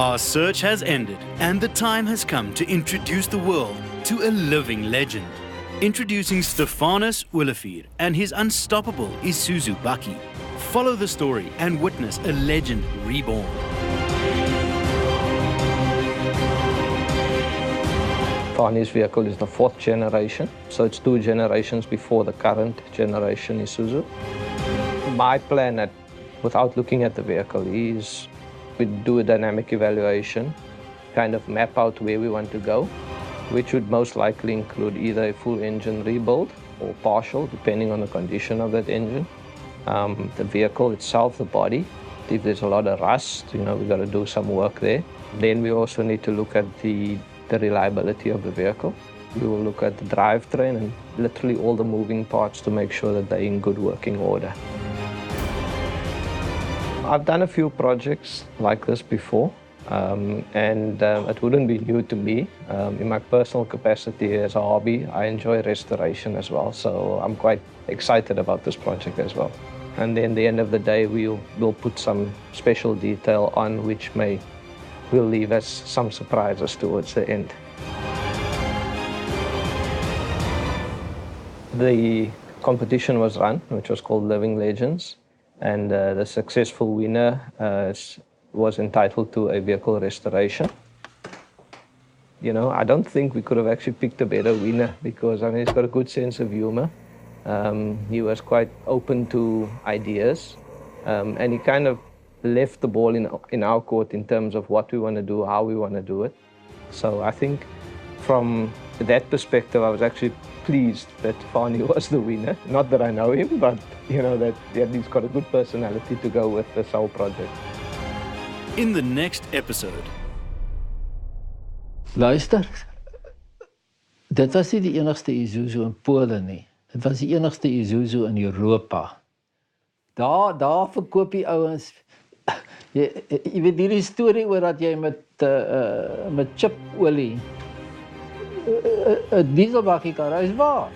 Our search has ended, and the time has come to introduce the world to a living legend. Introducing Stephanus Olivier and his unstoppable Isuzu bakkie. Follow the story and witness a legend reborn. Stephanus' vehicle is the 4th generation, so it's 2 generations before the current generation Isuzu. My plan, without looking at the vehicle, is we do a dynamic evaluation, kind of map out where we want to go, which would most likely include either a full engine rebuild or partial, depending on the condition of that engine. The vehicle itself, the body, if there's a lot of rust, we've got to do some work there. Then we also need to look at the reliability of the vehicle. We will look at the drivetrain and literally all the moving parts to make sure that they're in good working order. I've done a few projects like this before, and it wouldn't be new to me. In my personal capacity as a hobby, I enjoy restoration as well, so I'm quite excited about this project as well. And then at the end of the day, we'll put some special detail on which will leave us some surprises towards the end. The competition was run, which was called Living Legends, and the successful winner was entitled to a vehicle restoration. I don't think we could have actually picked a better winner because he's got a good sense of humor. He was quite open to ideas, and he kind of left the ball in our court in terms of what we want to do, how we want to do it. So I think from that perspective, I was actually pleased that Stephanus was the winner. Not that I know him, but that he's got a good personality to go with this whole project. In the next episode. Luister, dit was nie die enigste Isuzu in Polen nie. Dit was die enigste Isuzu in Europa. Daar verkoop die ouens. Jy weet hierdie storie oor dat jy met chipolie 'n dieselbakkie kan ry, is waar.